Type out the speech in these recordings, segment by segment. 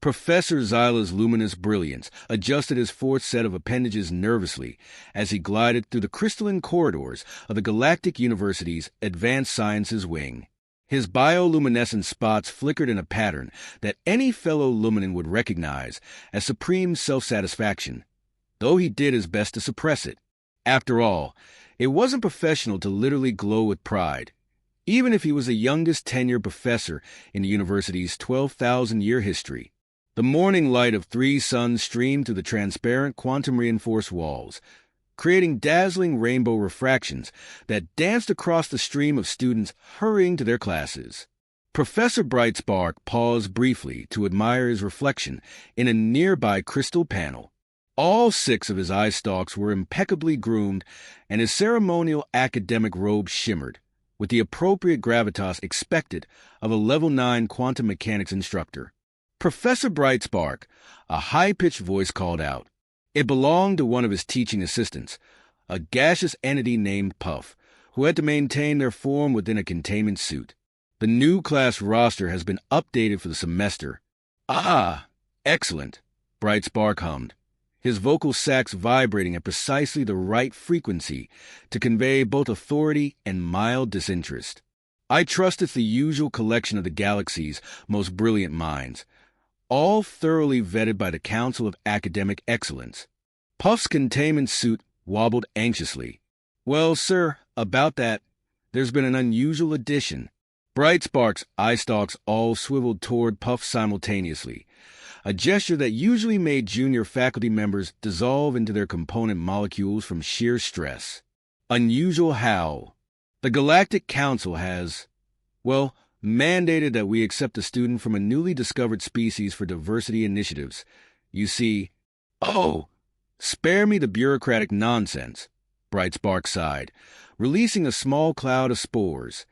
Professor Zyla's luminous brilliance adjusted his fourth set of appendages nervously as he glided through the crystalline corridors of the Galactic University's Advanced Sciences Wing. His bioluminescent spots flickered in a pattern that any fellow Luminan would recognize as supreme self-satisfaction, though he did his best to suppress it. After all, it wasn't professional to literally glow with pride, even if he was the youngest tenured professor in the university's 12,000-year history. The morning light of 3 suns streamed through the transparent quantum-reinforced walls, creating dazzling rainbow refractions that danced across the stream of students hurrying to their classes. Professor Brightspark paused briefly to admire his reflection in a nearby crystal panel. All 6 of his eye stalks were impeccably groomed, and his ceremonial academic robe shimmered, with the appropriate gravitas expected of a Level 9 quantum mechanics instructor. Professor Brightspark, a high-pitched voice called out. It belonged to one of his teaching assistants, a gaseous entity named Puff, who had to maintain their form within a containment suit. The new class roster has been updated for the semester. Ah, excellent, Brightspark hummed, his vocal sacs vibrating at precisely the right frequency to convey both authority and mild disinterest. I trust it's the usual collection of the galaxy's most brilliant minds, all thoroughly vetted by the Council of Academic Excellence. Puff's containment suit wobbled anxiously. Well, sir, about that, there's been an unusual addition. Brightspark's eye stalks all swiveled toward Puff simultaneously, a gesture that usually made junior faculty members dissolve into their component molecules from sheer stress. Unusual how? The Galactic Council has, well, mandated that we accept a student from a newly discovered species for diversity initiatives. You see, oh, spare me the bureaucratic nonsense, Brightspark sighed, releasing a small cloud of spores,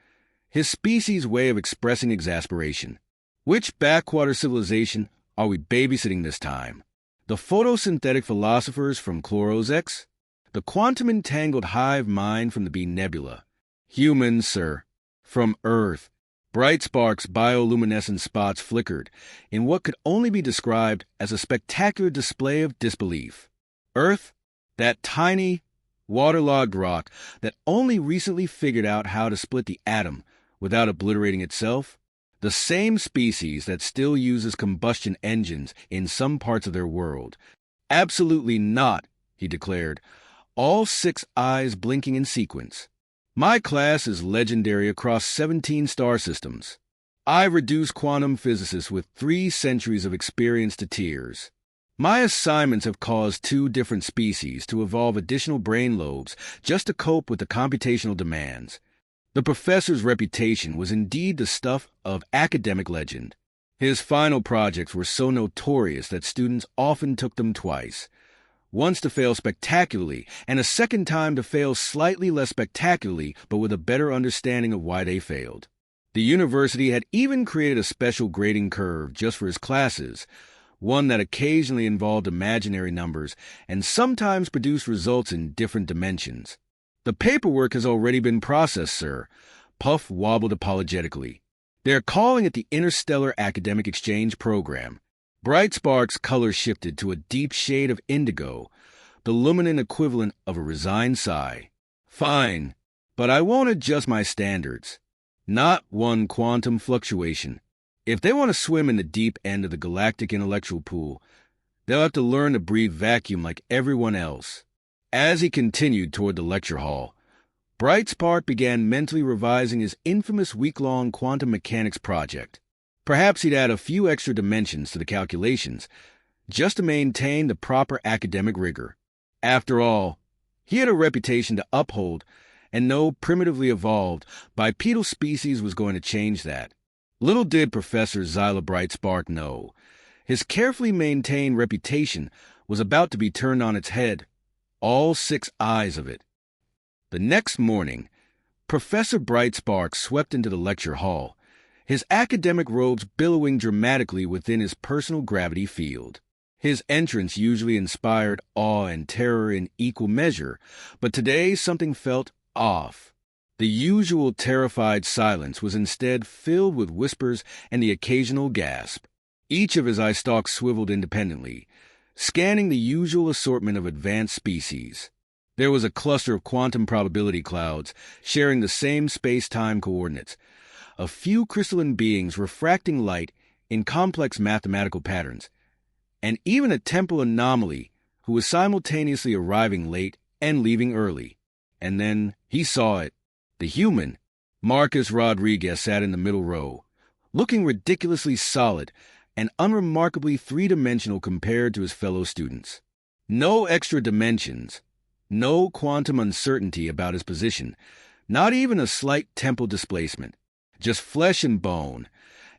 his species' way of expressing exasperation. Which backwater civilization are we babysitting this time? The photosynthetic philosophers from Chlorozex? The quantum-entangled hive mind from the B Nebula? Humans, sir, from Earth. Brightspark's bioluminescent spots flickered in what could only be described as a spectacular display of disbelief. Earth, that tiny, waterlogged rock that only recently figured out how to split the atom without obliterating itself, the same species that still uses combustion engines in some parts of their world. Absolutely not, he declared, all 6 eyes blinking in sequence. My class is legendary across 17 star systems. I reduce quantum physicists with 3 centuries of experience to tears. My assignments have caused 2 different species to evolve additional brain lobes just to cope with the computational demands. The professor's reputation was indeed the stuff of academic legend. His final projects were so notorious that students often took them twice. Once to fail spectacularly, and a second time to fail slightly less spectacularly, but with a better understanding of why they failed. The university had even created a special grading curve just for his classes, one that occasionally involved imaginary numbers and sometimes produced results in different dimensions. The paperwork has already been processed, sir, Puff wobbled apologetically. They're calling it the Interstellar Academic Exchange Program. Brightspark's color shifted to a deep shade of indigo, the luminant equivalent of a resigned sigh. Fine, but I won't adjust my standards. Not one quantum fluctuation. If they want to swim in the deep end of the galactic intellectual pool, they'll have to learn to breathe vacuum like everyone else. As he continued toward the lecture hall, Brightspark began mentally revising his infamous week-long quantum mechanics project. Perhaps he'd add a few extra dimensions to the calculations, just to maintain the proper academic rigor. After all, he had a reputation to uphold, and no primitively evolved, bipedal species was going to change that. Little did Professor Zyla Brightspark know, his carefully maintained reputation was about to be turned on its head, all 6 eyes of it. The next morning, Professor Brightspark swept into the lecture hall, his academic robes billowing dramatically within his personal gravity field. His entrance usually inspired awe and terror in equal measure, but today something felt off. The usual terrified silence was instead filled with whispers and the occasional gasp. Each of his eye stalks swiveled independently, scanning the usual assortment of advanced species. There was a cluster of quantum probability clouds sharing the same space-time coordinates, a few crystalline beings refracting light in complex mathematical patterns, and even a temporal anomaly who was simultaneously arriving late and leaving early. And then he saw it. The human, Marcus Rodriguez, sat in the middle row, looking ridiculously solid and unremarkably three-dimensional compared to his fellow students. No extra dimensions, no quantum uncertainty about his position, not even a slight temporal displacement, just flesh and bone,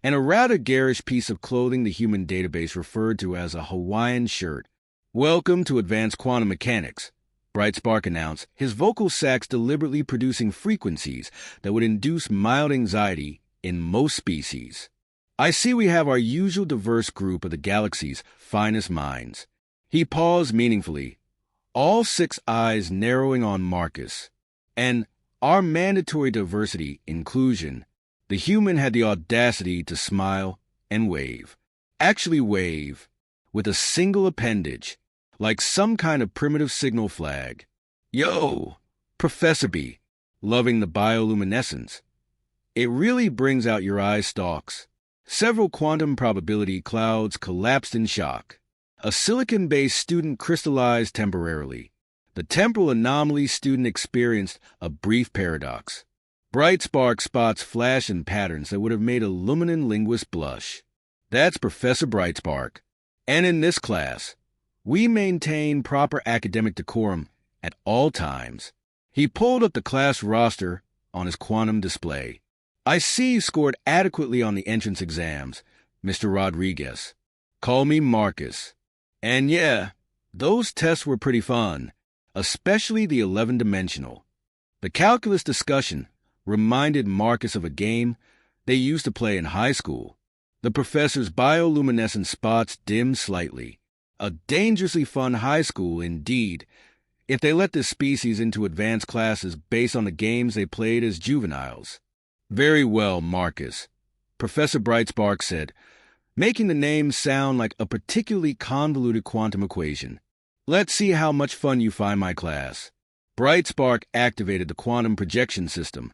and a rather garish piece of clothing the human database referred to as a Hawaiian shirt. "Welcome to Advanced Quantum Mechanics," Brightspark announced, his vocal sacs deliberately producing frequencies that would induce mild anxiety in most species. "I see we have our usual diverse group of the galaxy's finest minds." He paused meaningfully, all 6 eyes narrowing on Marcus. "And our mandatory diversity, inclusion." The human had the audacity to smile and wave. Actually wave, with a single appendage, like some kind of primitive signal flag. "Yo, Professor B, loving the bioluminescence. It really brings out your eye stalks." Several quantum probability clouds collapsed in shock. A silicon-based student crystallized temporarily. The temporal anomaly student experienced a brief paradox. Brightspark spots flash in patterns that would have made a Luminan linguist blush. That's Professor Brightspark. And in this class, we maintain proper academic decorum at all times. He pulled up the class roster on his quantum display. "I see you scored adequately on the entrance exams, Mr. Rodriguez. Call me Marcus. And yeah, those tests were pretty fun, especially the 11-dimensional. The calculus discussion reminded Marcus of a game they used to play in high school. The professor's bioluminescent spots dimmed slightly. A dangerously fun high school, indeed, if they let this species into advanced classes based on the games they played as juveniles." "Very well, Marcus," Professor Brightspark said, making the name sound like a particularly convoluted quantum equation. "Let's see how much fun you find my class." Brightspark activated the quantum projection system,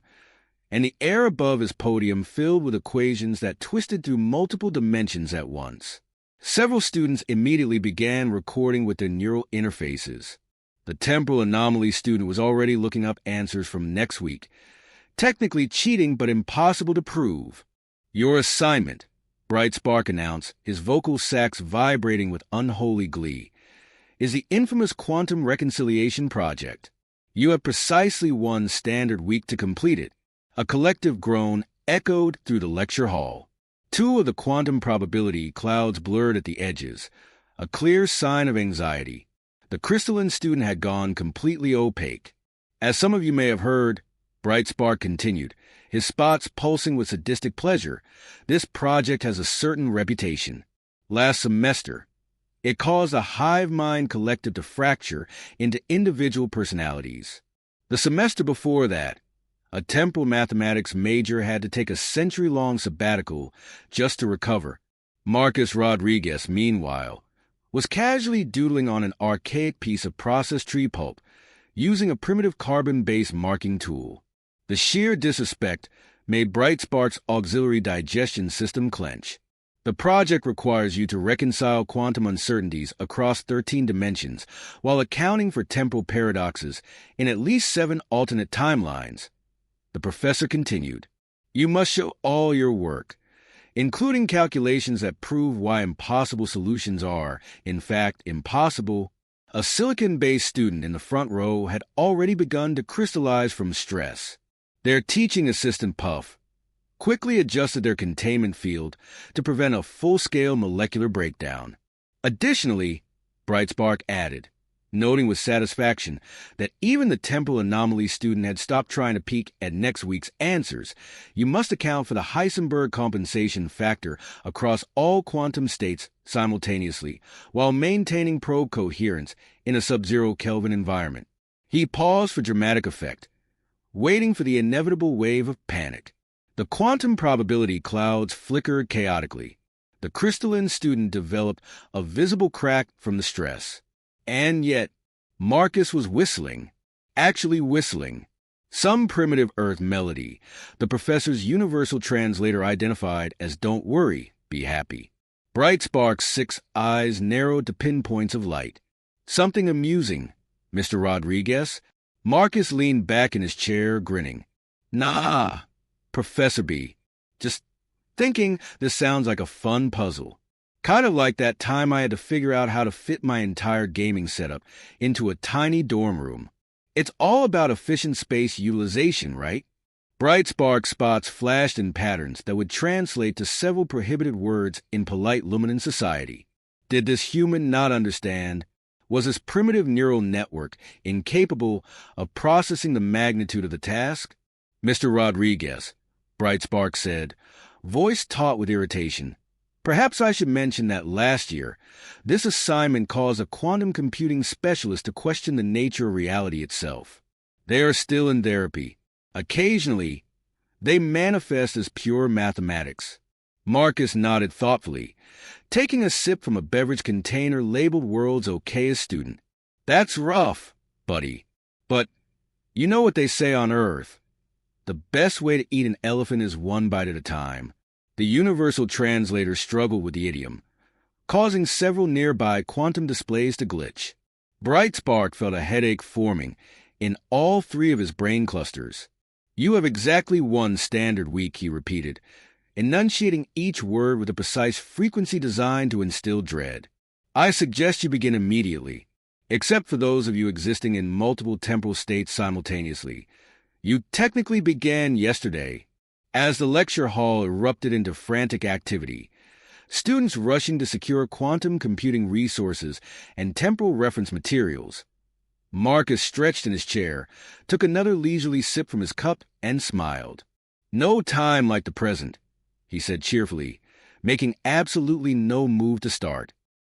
and the air above his podium filled with equations that twisted through multiple dimensions at once. Several students immediately began recording with their neural interfaces. The temporal anomaly student was already looking up answers from next week, technically cheating but impossible to prove. "Your assignment," Brightspark announced, his vocal sacs vibrating with unholy glee, "is the infamous Quantum Reconciliation Project. You have precisely 1 standard week to complete it." A collective groan echoed through the lecture hall. 2 of the quantum probability clouds blurred at the edges, a clear sign of anxiety. The crystalline student had gone completely opaque. "As some of you may have heard," Brightspark continued, his spots pulsing with sadistic pleasure, "this project has a certain reputation. Last semester, it caused a hive mind collective to fracture into individual personalities. The semester before that, a temporal mathematics major had to take a century-long sabbatical just to recover. Marcus Rodriguez, meanwhile, was casually doodling on an archaic piece of processed tree pulp using a primitive carbon-based marking tool. The sheer disrespect made Brightspark's auxiliary digestion system clench. "The project requires you to reconcile quantum uncertainties across 13 dimensions while accounting for temporal paradoxes in at least 7 alternate timelines," the professor continued. "You must show all your work, including calculations that prove why impossible solutions are, in fact, impossible." A silicon-based student in the front row had already begun to crystallize from stress. Their teaching assistant, Puff, quickly adjusted their containment field to prevent a full-scale molecular breakdown. Additionally, Brightspark added, noting with satisfaction that even the temporal anomaly student had stopped trying to peek at next week's answers, you must account for the Heisenberg compensation factor across all quantum states simultaneously, while maintaining probe coherence in a sub-zero Kelvin environment. He paused for dramatic effect, waiting for the inevitable wave of panic. The quantum probability clouds flickered chaotically. The crystalline student developed a visible crack from the stress. And yet, Marcus was whistling. Actually whistling. Some primitive Earth melody the professor's universal translator identified as "Don't worry, be happy." Bright Spark's 6 eyes narrowed to pinpoints of light. "Something amusing, Mr. Rodriguez?" Marcus leaned back in his chair, grinning. "Nah, Professor B. Just thinking this sounds like a fun puzzle. Kind of like that time I had to figure out how to fit my entire gaming setup into a tiny dorm room. It's all about efficient space utilization, right?" Bright Spark spots flashed in patterns that would translate to several prohibited words in polite Luminan society. Did this human not understand? Was his primitive neural network incapable of processing the magnitude of the task? "Mr. Rodriguez," Bright Spark said, voice taut with irritation, "perhaps I should mention that last year, this assignment caused a quantum computing specialist to question the nature of reality itself. They are still in therapy. Occasionally, they manifest as pure mathematics." Marcus nodded thoughtfully, taking a sip from a beverage container labeled "World's Okayest Student." "That's rough, buddy. But you know what they say on Earth. The best way to eat an elephant is one bite at a time." The universal translator struggled with the idiom, causing several nearby quantum displays to glitch. Bright Spark felt a headache forming in all 3 of his brain clusters. "You have exactly 1 standard week," he repeated, enunciating each word with a precise frequency designed to instill dread. "I suggest you begin immediately, except for those of you existing in multiple temporal states simultaneously. You technically began yesterday." As the lecture hall erupted into frantic activity, students rushing to secure quantum computing resources and temporal reference materials, Marcus stretched in his chair, took another leisurely sip from his cup, and smiled. "No time like the present," he said cheerfully, making absolutely no move to start.